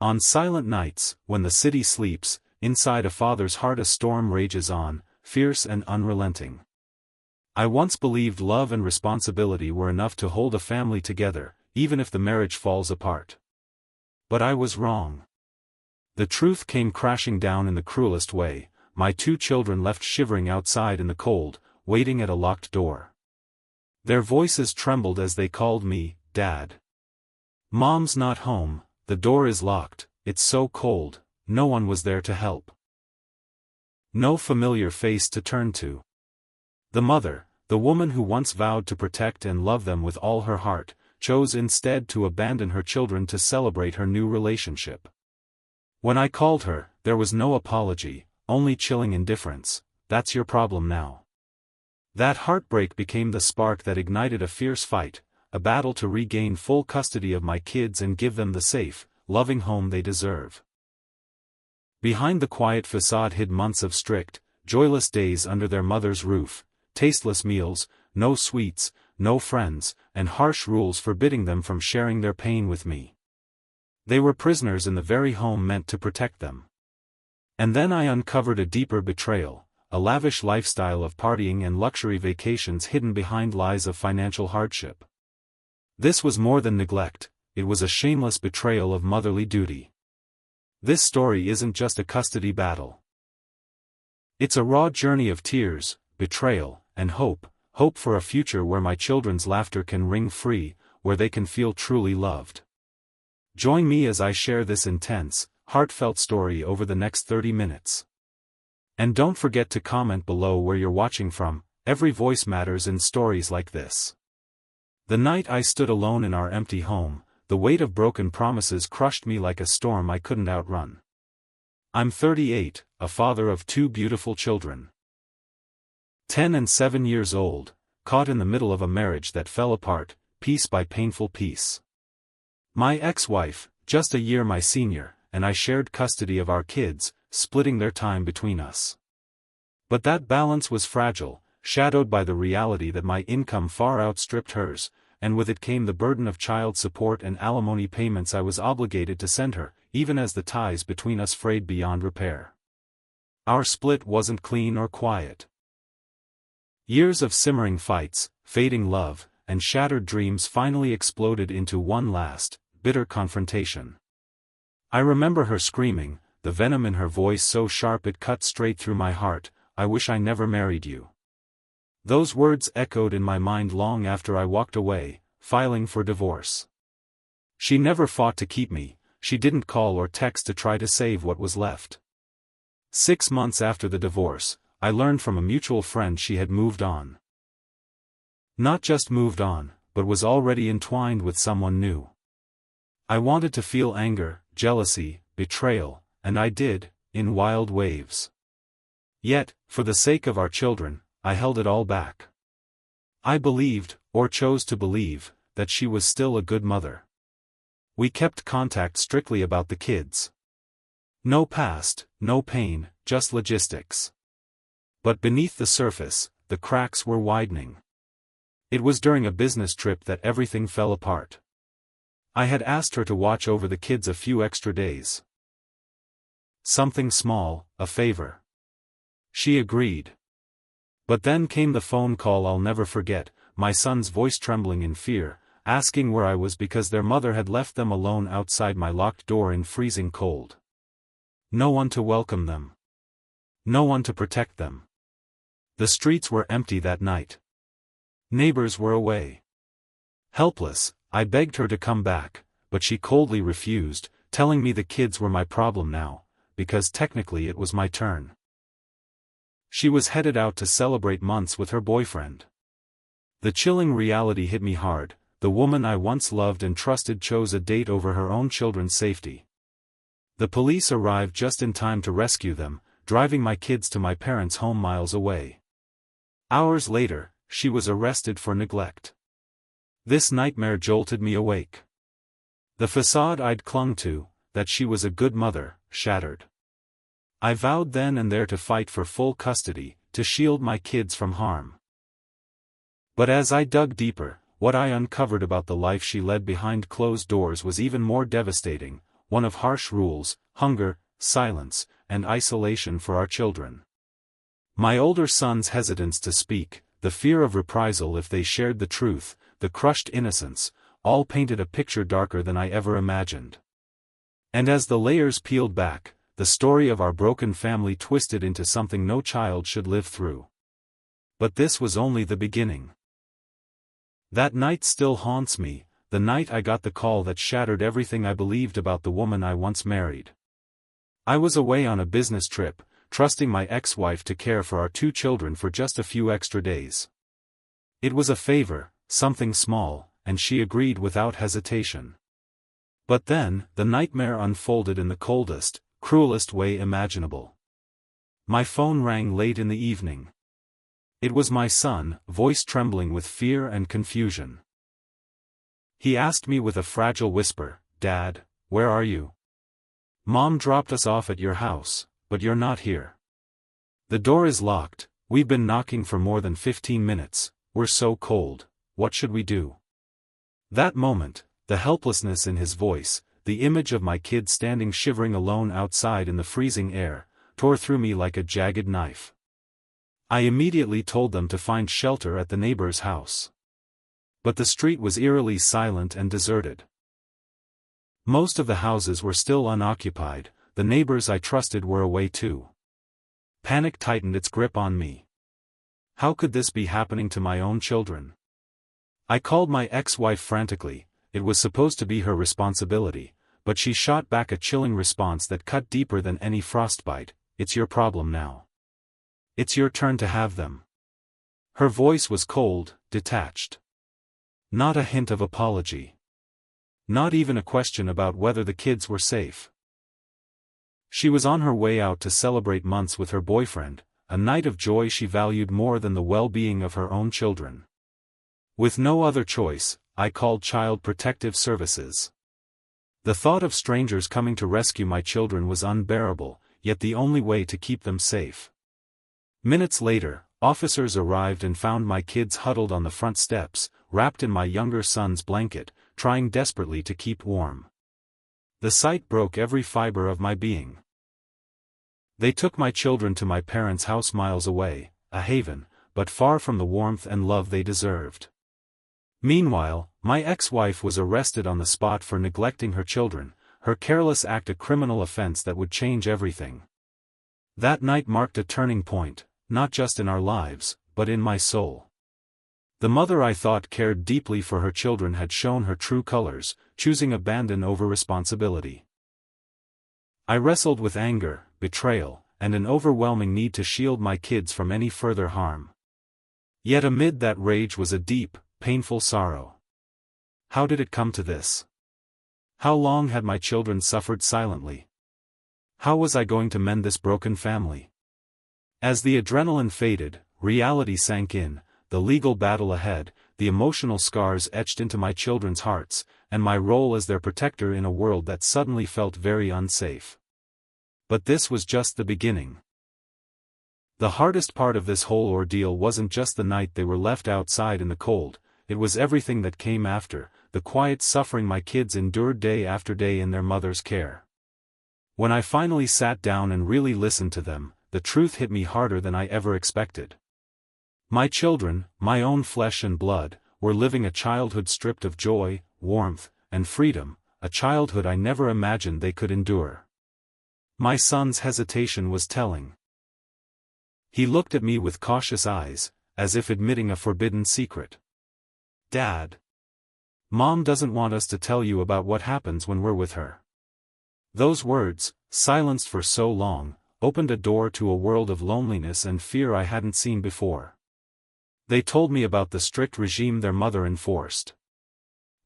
On silent nights, when the city sleeps, inside a father's heart a storm rages on, fierce and unrelenting. I once believed love and responsibility were enough to hold a family together, even if the marriage falls apart. But I was wrong. The truth came crashing down in the cruelest way. My 2 children left shivering outside in the cold, waiting at a locked door. Their voices trembled as they called me, Dad. Mom's not home, the door is locked, it's so cold, no one was there to help. No familiar face to turn to. The mother, the woman who once vowed to protect and love them with all her heart, chose instead to abandon her children to celebrate her new relationship. When I called her, there was no apology, only chilling indifference. That's your problem now. That heartbreak became the spark that ignited a fierce fight, a battle to regain full custody of my kids and give them the safe, loving home they deserve. Behind the quiet facade hid months of strict, joyless days under their mother's roof, tasteless meals, no sweets, no friends, and harsh rules forbidding them from sharing their pain with me. They were prisoners in the very home meant to protect them. And then I uncovered a deeper betrayal, a lavish lifestyle of partying and luxury vacations hidden behind lies of financial hardship. This was more than neglect, it was a shameless betrayal of motherly duty. This story isn't just a custody battle. It's a raw journey of tears, betrayal, and hope for a future where my children's laughter can ring free, where they can feel truly loved. Join me as I share this intense, heartfelt story over the next 30 minutes. And don't forget to comment below where you're watching from. Every voice matters in stories like this. The night I stood alone in our empty home, the weight of broken promises crushed me like a storm I couldn't outrun. I'm 38, a father of 2 beautiful children. 10 and 7 years old, caught in the middle of a marriage that fell apart, piece by painful piece. My ex-wife, just a year my senior, and I shared custody of our kids, splitting their time between us. But that balance was fragile, shadowed by the reality that my income far outstripped hers, and with it came the burden of child support and alimony payments I was obligated to send her, even as the ties between us frayed beyond repair. Our split wasn't clean or quiet. Years of simmering fights, fading love, and shattered dreams finally exploded into one last, bitter confrontation. I remember her screaming, the venom in her voice so sharp it cut straight through my heart, "I wish I never married you." Those words echoed in my mind long after I walked away, filing for divorce. She never fought to keep me, she didn't call or text to try to save what was left. 6 months after the divorce, I learned from a mutual friend she had moved on. Not just moved on, but was already entwined with someone new. I wanted to feel anger, jealousy, betrayal, and I did, in wild waves. Yet, for the sake of our children, I held it all back. I believed, or chose to believe, that she was still a good mother. We kept contact strictly about the kids. No past, no pain, just logistics. But beneath the surface, the cracks were widening. It was during a business trip that everything fell apart. I had asked her to watch over the kids a few extra days. Something small, a favor. She agreed. But then came the phone call I'll never forget, my son's voice trembling in fear, asking where I was because their mother had left them alone outside my locked door in freezing cold. No one to welcome them. No one to protect them. The streets were empty that night. Neighbors were away. Helpless, I begged her to come back, but she coldly refused, telling me the kids were my problem now, because technically it was my turn. She was headed out to celebrate months with her boyfriend. The chilling reality hit me hard. The woman I once loved and trusted chose a date over her own children's safety. The police arrived just in time to rescue them, driving my kids to my parents' home miles away. Hours later, she was arrested for neglect. This nightmare jolted me awake. The facade I'd clung to, that she was a good mother, shattered. I vowed then and there to fight for full custody, to shield my kids from harm. But as I dug deeper, what I uncovered about the life she led behind closed doors was even more devastating, one of harsh rules, hunger, silence, and isolation for our children. My older son's hesitance to speak, the fear of reprisal if they shared the truth, the crushed innocence, all painted a picture darker than I ever imagined. And as the layers peeled back, the story of our broken family twisted into something no child should live through. But this was only the beginning. That night still haunts me, the night I got the call that shattered everything I believed about the woman I once married. I was away on a business trip, trusting my ex-wife to care for our 2 children for just a few extra days. It was a favor, something small, and she agreed without hesitation. But then, the nightmare unfolded in the coldest, cruelest way imaginable. My phone rang late in the evening. It was my son, voice trembling with fear and confusion. He asked me with a fragile whisper, "Dad, where are you? Mom dropped us off at your house, but you're not here. The door is locked, we've been knocking for more than 15 minutes, we're so cold, what should we do?" That moment, the helplessness in his voice, the image of my kid standing shivering alone outside in the freezing air, tore through me like a jagged knife. I immediately told them to find shelter at the neighbor's house. But the street was eerily silent and deserted. Most of the houses were still unoccupied, the neighbors I trusted were away too. Panic tightened its grip on me. How could this be happening to my own children? I called my ex-wife frantically. It was supposed to be her responsibility, but she shot back a chilling response that cut deeper than any frostbite: "It's your problem now. It's your turn to have them." Her voice was cold, detached. Not a hint of apology. Not even a question about whether the kids were safe. She was on her way out to celebrate months with her boyfriend, a night of joy she valued more than the well-being of her own children. With no other choice, I called Child Protective Services. The thought of strangers coming to rescue my children was unbearable, yet the only way to keep them safe. Minutes later, officers arrived and found my kids huddled on the front steps, wrapped in my younger son's blanket, trying desperately to keep warm. The sight broke every fiber of my being. They took my children to my parents' house miles away, a haven, but far from the warmth and love they deserved. Meanwhile, my ex-wife was arrested on the spot for neglecting her children, her careless act a criminal offense that would change everything. That night marked a turning point, not just in our lives, but in my soul. The mother I thought cared deeply for her children had shown her true colors, choosing abandon over responsibility. I wrestled with anger, betrayal, and an overwhelming need to shield my kids from any further harm. Yet amid that rage was a deep, painful sorrow. How did it come to this? How long had my children suffered silently? How was I going to mend this broken family? As the adrenaline faded, reality sank in, the legal battle ahead, the emotional scars etched into my children's hearts, and my role as their protector in a world that suddenly felt very unsafe. But this was just the beginning. The hardest part of this whole ordeal wasn't just the night they were left outside in the cold, it was everything that came after, the quiet suffering my kids endured day after day in their mother's care. When I finally sat down and really listened to them, the truth hit me harder than I ever expected. My children, my own flesh and blood, were living a childhood stripped of joy, warmth, and freedom, a childhood I never imagined they could endure. My son's hesitation was telling. He looked at me with cautious eyes, as if admitting a forbidden secret. "Dad. Mom doesn't want us to tell you about what happens when we're with her." Those words, silenced for so long, opened a door to a world of loneliness and fear I hadn't seen before. They told me about the strict regime their mother enforced.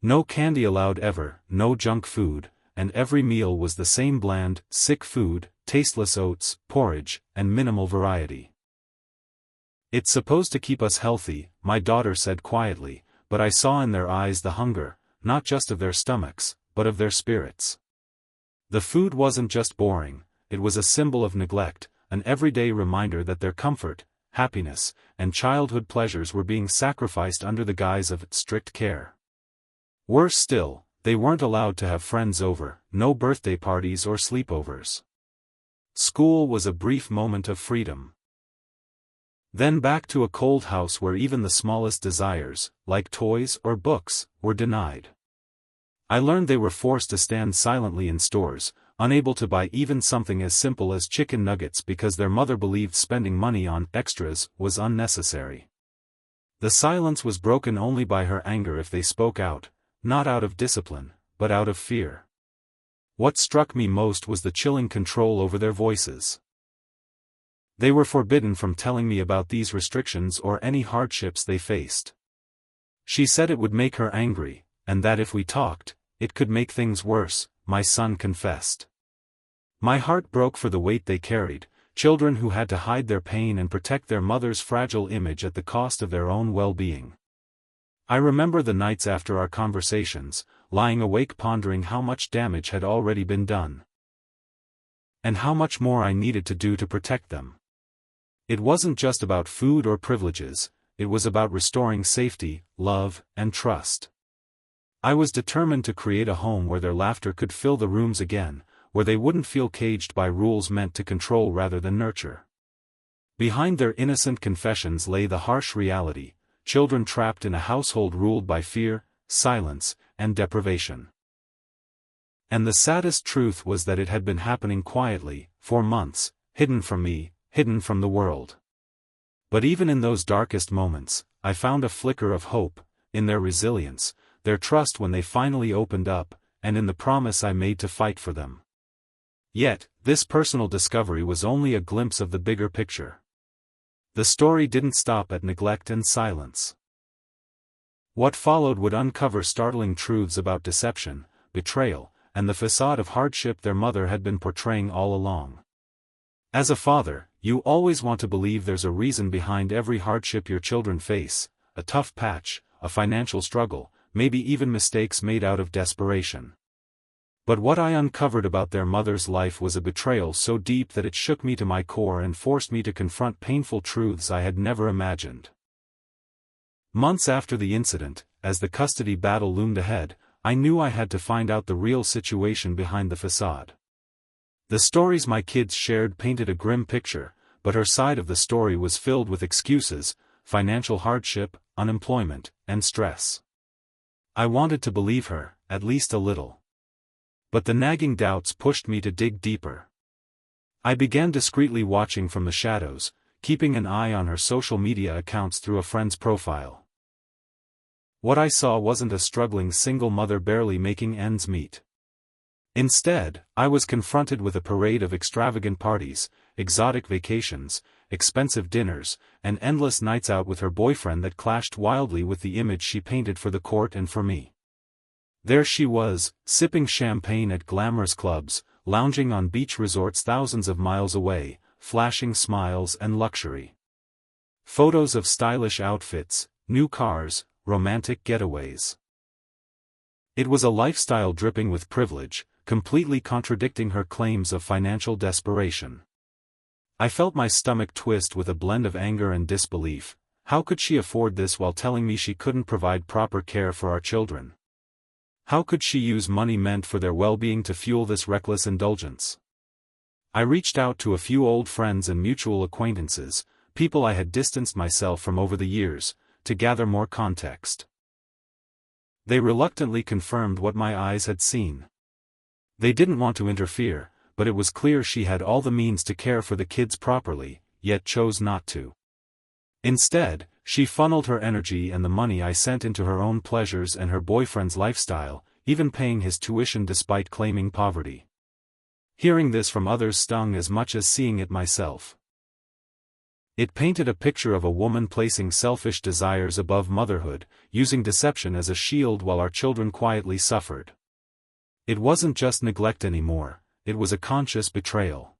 No candy allowed ever, no junk food, and every meal was the same bland, sick food, tasteless oats, porridge, and minimal variety. "It's supposed to keep us healthy," my daughter said quietly, but I saw in their eyes the hunger, not just of their stomachs, but of their spirits. The food wasn't just boring, it was a symbol of neglect, an everyday reminder that their comfort, happiness, and childhood pleasures were being sacrificed under the guise of strict care. Worse still, they weren't allowed to have friends over, no birthday parties or sleepovers. School was a brief moment of freedom. Then back to a cold house where even the smallest desires, like toys or books, were denied. I learned they were forced to stand silently in stores, unable to buy even something as simple as chicken nuggets because their mother believed spending money on extras was unnecessary. The silence was broken only by her anger if they spoke out, not out of discipline, but out of fear. What struck me most was the chilling control over their voices. They were forbidden from telling me about these restrictions or any hardships they faced. She said it would make her angry, and that if we talked, it could make things worse, my son confessed. My heart broke for the weight they carried, children who had to hide their pain and protect their mother's fragile image at the cost of their own well-being. I remember the nights after our conversations, lying awake pondering how much damage had already been done. And how much more I needed to do to protect them. It wasn't just about food or privileges, it was about restoring safety, love, and trust. I was determined to create a home where their laughter could fill the rooms again, where they wouldn't feel caged by rules meant to control rather than nurture. Behind their innocent confessions lay the harsh reality, children trapped in a household ruled by fear, silence, and deprivation. And the saddest truth was that it had been happening quietly, for months, hidden from me, hidden from the world. But even in those darkest moments, I found a flicker of hope, in their resilience, their trust when they finally opened up, and in the promise I made to fight for them. Yet, this personal discovery was only a glimpse of the bigger picture. The story didn't stop at neglect and silence. What followed would uncover startling truths about deception, betrayal, and the facade of hardship their mother had been portraying all along. As a father, you always want to believe there's a reason behind every hardship your children face, a tough patch, a financial struggle, maybe even mistakes made out of desperation. But what I uncovered about their mother's life was a betrayal so deep that it shook me to my core and forced me to confront painful truths I had never imagined. Months after the incident, as the custody battle loomed ahead, I knew I had to find out the real situation behind the facade. The stories my kids shared painted a grim picture, but her side of the story was filled with excuses, financial hardship, unemployment, and stress. I wanted to believe her, at least a little. But the nagging doubts pushed me to dig deeper. I began discreetly watching from the shadows, keeping an eye on her social media accounts through a friend's profile. What I saw wasn't a struggling single mother barely making ends meet. Instead, I was confronted with a parade of extravagant parties, exotic vacations, expensive dinners, and endless nights out with her boyfriend that clashed wildly with the image she painted for the court and for me. There she was, sipping champagne at glamorous clubs, lounging on beach resorts thousands of miles away, flashing smiles and luxury. Photos of stylish outfits, new cars, romantic getaways. It was a lifestyle dripping with privilege, completely contradicting her claims of financial desperation. I felt my stomach twist with a blend of anger and disbelief. How could she afford this while telling me she couldn't provide proper care for our children? How could she use money meant for their well-being to fuel this reckless indulgence? I reached out to a few old friends and mutual acquaintances, people I had distanced myself from over the years, to gather more context. They reluctantly confirmed what my eyes had seen. They didn't want to interfere, but it was clear she had all the means to care for the kids properly, yet chose not to. Instead, she funneled her energy and the money I sent into her own pleasures and her boyfriend's lifestyle, even paying his tuition despite claiming poverty. Hearing this from others stung as much as seeing it myself. It painted a picture of a woman placing selfish desires above motherhood, using deception as a shield while our children quietly suffered. It wasn't just neglect anymore, it was a conscious betrayal.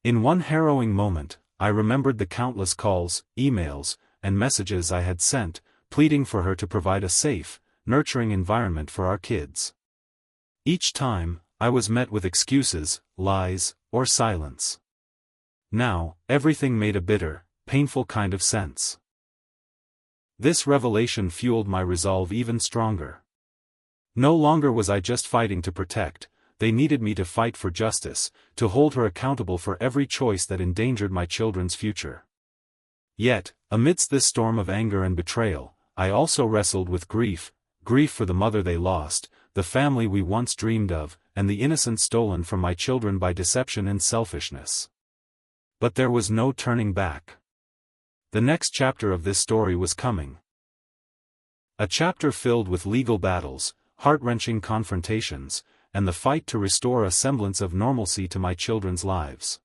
In one harrowing moment, I remembered the countless calls, emails, and messages I had sent, pleading for her to provide a safe, nurturing environment for our kids. Each time, I was met with excuses, lies, or silence. Now, everything made a bitter, painful kind of sense. This revelation fueled my resolve even stronger. No longer was I just fighting to protect, they needed me to fight for justice, to hold her accountable for every choice that endangered my children's future. Yet, amidst this storm of anger and betrayal, I also wrestled with grief for the mother they lost, the family we once dreamed of, and the innocence stolen from my children by deception and selfishness. But there was no turning back. The next chapter of this story was coming. A chapter filled with legal battles, heart-wrenching confrontations, and the fight to restore a semblance of normalcy to my children's lives.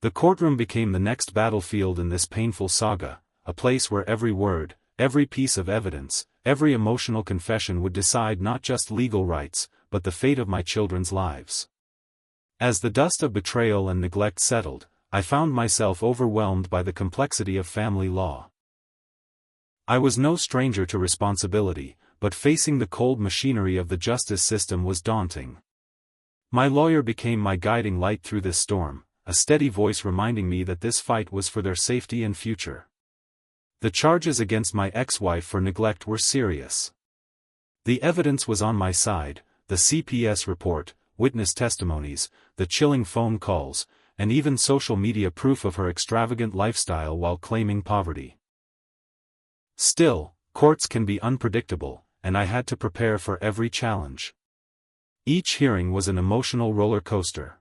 The courtroom became the next battlefield in this painful saga, a place where every word, every piece of evidence, every emotional confession would decide not just legal rights, but the fate of my children's lives. As the dust of betrayal and neglect settled, I found myself overwhelmed by the complexity of family law. I was no stranger to responsibility, but facing the cold machinery of the justice system was daunting. My lawyer became my guiding light through this storm, a steady voice reminding me that this fight was for their safety and future. The charges against my ex-wife for neglect were serious. The evidence was on my side, the CPS report, witness testimonies, the chilling phone calls, and even social media proof of her extravagant lifestyle while claiming poverty. Still, courts can be unpredictable, and I had to prepare for every challenge. Each hearing was an emotional roller coaster.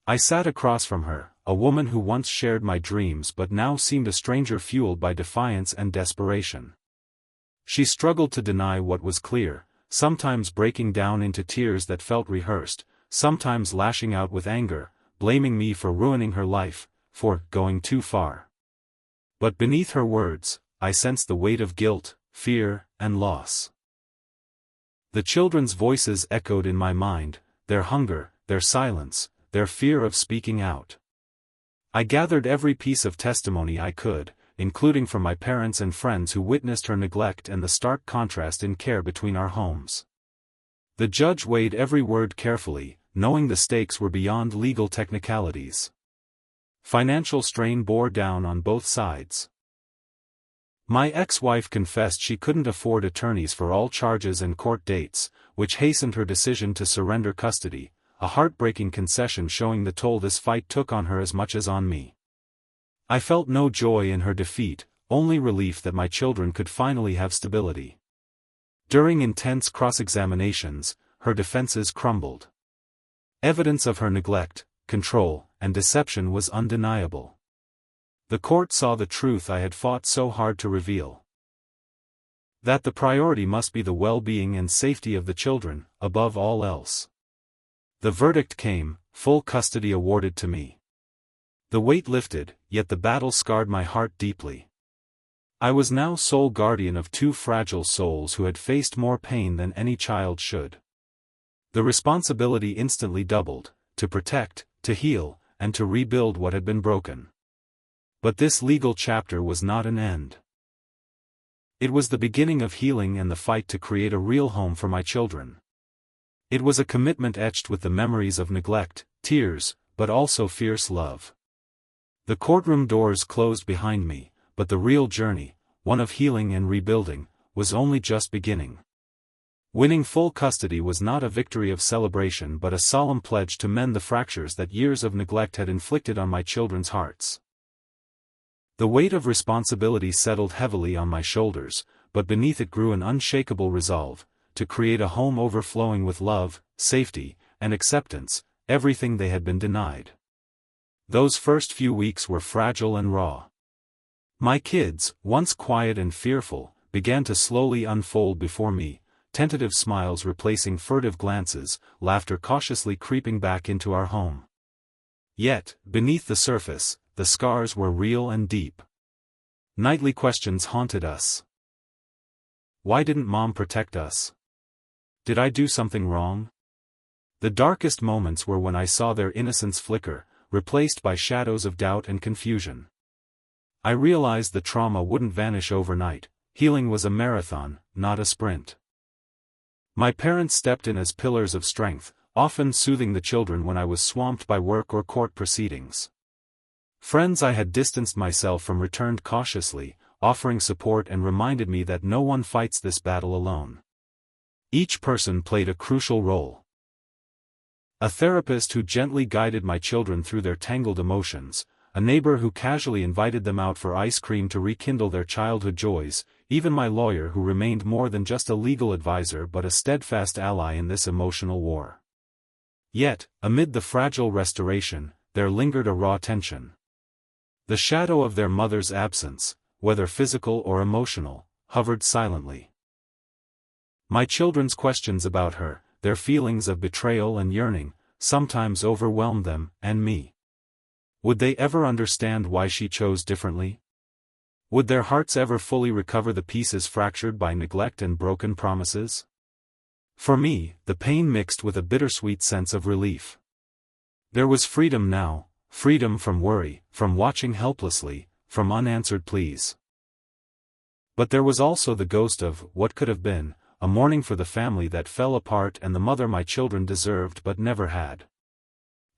I sat across from her, a woman who once shared my dreams but now seemed a stranger fueled by defiance and desperation. She struggled to deny what was clear, sometimes breaking down into tears that felt rehearsed, sometimes lashing out with anger, blaming me for ruining her life, for going too far. But beneath her words, I sensed the weight of guilt, fear, and loss. The children's voices echoed in my mind, their hunger, their silence, their fear of speaking out. I gathered every piece of testimony I could, including from my parents and friends who witnessed her neglect and the stark contrast in care between our homes. The judge weighed every word carefully, knowing the stakes were beyond legal technicalities. Financial strain bore down on both sides. My ex-wife confessed she couldn't afford attorneys for all charges and court dates, which hastened her decision to surrender custody, a heartbreaking concession showing the toll this fight took on her as much as on me. I felt no joy in her defeat, only relief that my children could finally have stability. During intense cross-examinations, her defenses crumbled. Evidence of her neglect, control, and deception was undeniable. The court saw the truth I had fought so hard to reveal. That the priority must be the well-being and safety of the children, above all else. The verdict came, full custody awarded to me. The weight lifted, yet the battle scarred my heart deeply. I was now sole guardian of two fragile souls who had faced more pain than any child should. The responsibility instantly doubled, to protect, to heal, and to rebuild what had been broken. But this legal chapter was not an end. It was the beginning of healing and the fight to create a real home for my children. It was a commitment etched with the memories of neglect, tears, but also fierce love. The courtroom doors closed behind me, but the real journey, one of healing and rebuilding, was only just beginning. Winning full custody was not a victory of celebration but a solemn pledge to mend the fractures that years of neglect had inflicted on my children's hearts. The weight of responsibility settled heavily on my shoulders, but beneath it grew an unshakable resolve, to create a home overflowing with love, safety, and acceptance, everything they had been denied. Those first few weeks were fragile and raw. My kids, once quiet and fearful, began to slowly unfold before me, tentative smiles replacing furtive glances, laughter cautiously creeping back into our home. Yet, beneath the surface, the scars were real and deep. Nightly questions haunted us. Why didn't Mom protect us? Did I do something wrong? The darkest moments were when I saw their innocence flicker, replaced by shadows of doubt and confusion. I realized the trauma wouldn't vanish overnight, healing was a marathon, not a sprint. My parents stepped in as pillars of strength, often soothing the children when I was swamped by work or court proceedings. Friends I had distanced myself from returned cautiously, offering support and reminded me that no one fights this battle alone. Each person played a crucial role. A therapist who gently guided my children through their tangled emotions, a neighbor who casually invited them out for ice cream to rekindle their childhood joys, even my lawyer who remained more than just a legal advisor but a steadfast ally in this emotional war. Yet, amid the fragile restoration, there lingered a raw tension. The shadow of their mother's absence, whether physical or emotional, hovered silently. My children's questions about her, their feelings of betrayal and yearning, sometimes overwhelmed them and me. Would they ever understand why she chose differently? Would their hearts ever fully recover the pieces fractured by neglect and broken promises? For me, the pain mixed with a bittersweet sense of relief. There was freedom now, freedom from worry, from watching helplessly, from unanswered pleas. But there was also the ghost of what could have been, a mourning for the family that fell apart and the mother my children deserved but never had.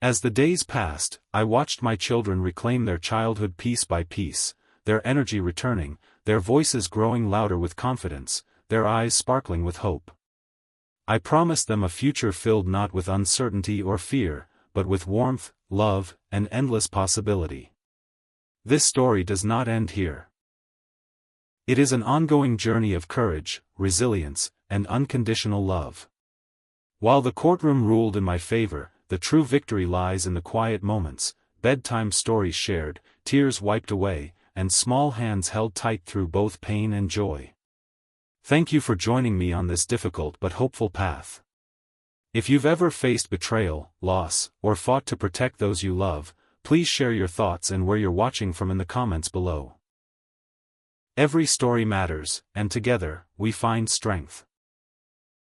As the days passed, I watched my children reclaim their childhood piece by piece, their energy returning, their voices growing louder with confidence, their eyes sparkling with hope. I promised them a future filled not with uncertainty or fear, but with warmth, love, and endless possibility. This story does not end here. It is an ongoing journey of courage, resilience, and unconditional love. While the courtroom ruled in my favor, the true victory lies in the quiet moments, bedtime stories shared, tears wiped away, and small hands held tight through both pain and joy. Thank you for joining me on this difficult but hopeful path. If you've ever faced betrayal, loss, or fought to protect those you love, please share your thoughts and where you're watching from in the comments below. Every story matters, and together, we find strength.